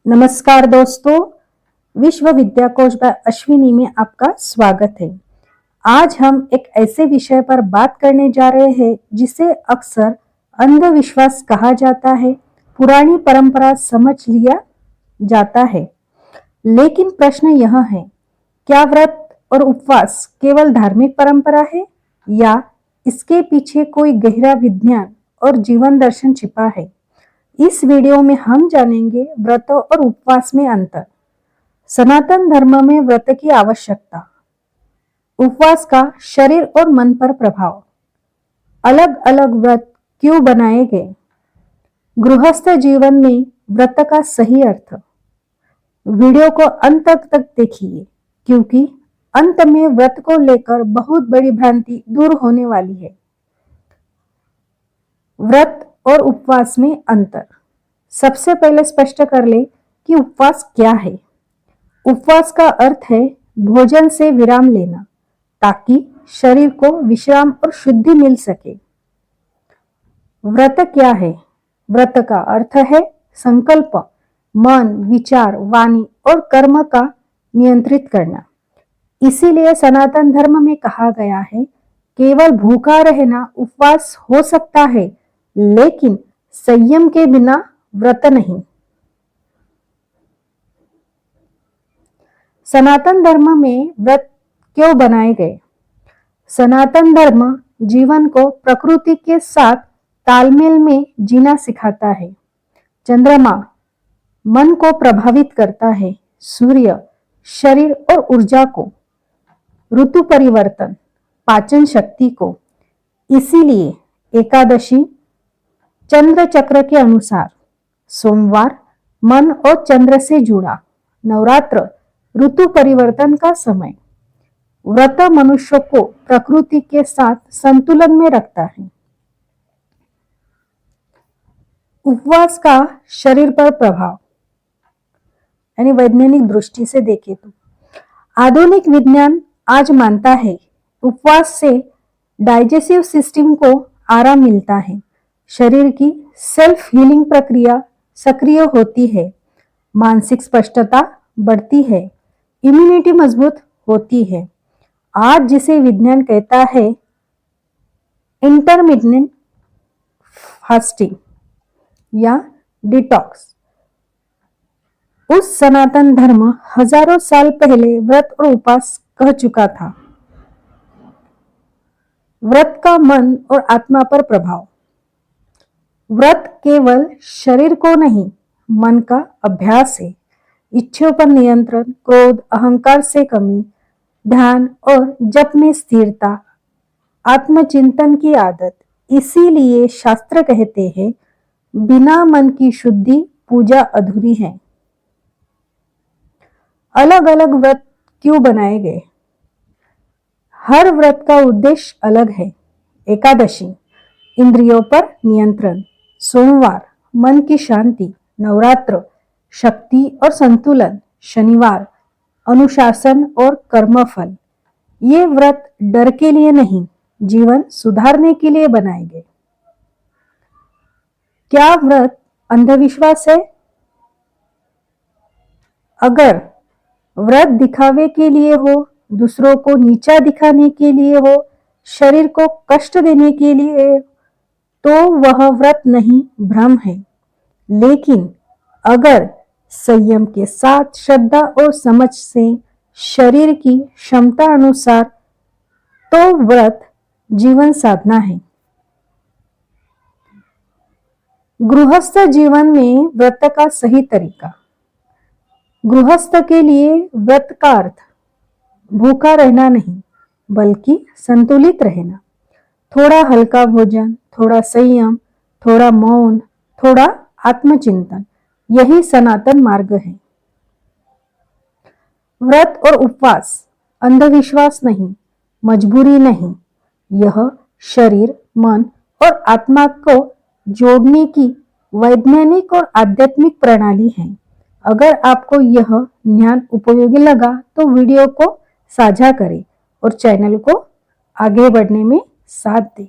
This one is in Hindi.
नमस्कार दोस्तों, विश्व विद्या कोश बाय अश्विनी में आपका स्वागत है। आज हम एक ऐसे विषय पर बात करने जा रहे हैं जिसे अक्सर अंधविश्वास कहा जाता है। पुरानी परंपरा समझ लिया जाता है, लेकिन प्रश्न यह है, क्या व्रत और उपवास केवल धार्मिक परंपरा है या इसके पीछे कोई गहरा विज्ञान और जीवन दर्शन छिपा है? इस वीडियो में हम जानेंगे व्रत और उपवास में अंतर, सनातन धर्म में व्रत की आवश्यकता, उपवास का शरीर और मन पर प्रभाव, अलग अलग व्रत क्यों बनाए गए, गृहस्थ जीवन में व्रत का सही अर्थ। वीडियो को अंत तक देखिए, क्योंकि अंत में व्रत को लेकर बहुत बड़ी भ्रांति दूर होने वाली है। व्रत और उपवास में अंतर। सबसे पहले स्पष्ट कर ले कि उपवास क्या है। उपवास का अर्थ है भोजन से विराम लेना, ताकि शरीर को विश्राम और शुद्धि मिल सके। व्रत क्या है? व्रत का अर्थ है संकल्प, मन, विचार, वाणी और कर्म का नियंत्रित करना। इसीलिए सनातन धर्म में कहा गया है, केवल भूखा रहना उपवास हो सकता है, लेकिन संयम के बिना व्रत नहीं। सनातन धर्म में व्रत क्यों बनाए गए? सनातन धर्म जीवन को प्रकृति के साथ तालमेल में जीना सिखाता है। चंद्रमा मन को प्रभावित करता है, सूर्य शरीर और ऊर्जा को, ऋतु परिवर्तन पाचन शक्ति को। इसीलिए एकादशी चंद्र चक्र के अनुसार, सोमवार मन और चंद्र से जुड़ा, नवरात्र ऋतु परिवर्तन का समय। व्रत मनुष्य को प्रकृति के साथ संतुलन में रखता है। उपवास का शरीर पर प्रभाव, यानी वैज्ञानिक दृष्टि से देखें तो आधुनिक विज्ञान आज मानता है उपवास से डाइजेस्टिव सिस्टम को आराम मिलता है, शरीर की सेल्फ हीलिंग प्रक्रिया सक्रिय होती है, मानसिक स्पष्टता बढ़ती है, इम्यूनिटी मजबूत होती है। आज जिसे विज्ञान कहता है इंटरमिटेंट फास्टिंग या डिटॉक्स, उस सनातन धर्म हजारों साल पहले व्रत और उपवास कह चुका था। व्रत का मन और आत्मा पर प्रभाव। व्रत केवल शरीर को नहीं, मन का अभ्यास है। इच्छाओं पर नियंत्रण, क्रोध अहंकार से कमी, ध्यान और जप में स्थिरता, आत्मचिंतन की आदत। इसीलिए शास्त्र कहते हैं, बिना मन की शुद्धि पूजा अधूरी है। अलग अलग व्रत क्यों बनाए गए? हर व्रत का उद्देश्य अलग है। एकादशी इंद्रियों पर नियंत्रण, सोमवार मन की शांति, नवरात्र शक्ति और संतुलन, शनिवार अनुशासन और कर्मफल। ये व्रत डर के लिए नहीं, जीवन सुधारने के लिए बनाए गए। क्या व्रत अंधविश्वास है? अगर व्रत दिखावे के लिए हो, दूसरों को नीचा दिखाने के लिए हो, शरीर को कष्ट देने के लिए, तो वह व्रत नहीं, भ्रम है। लेकिन अगर संयम के साथ श्रद्धा और समझ से, शरीर की क्षमता अनुसार, तो व्रत जीवन साधना है। गृहस्थ जीवन में व्रत का सही तरीका। गृहस्थ के लिए व्रत का अर्थ भूखा रहना नहीं, बल्कि संतुलित रहना। थोड़ा हल्का भोजन, थोड़ा संयम, थोड़ा मौन, थोड़ा आत्मचिंतन, यही सनातन मार्ग है। व्रत और उपवास अंधविश्वास नहीं, मजबूरी नहीं, यह शरीर, मन और आत्मा को जोड़ने की वैज्ञानिक और आध्यात्मिक प्रणाली है। अगर आपको यह ज्ञान उपयोगी लगा तो वीडियो को साझा करें और चैनल को आगे बढ़ने में साथ दें।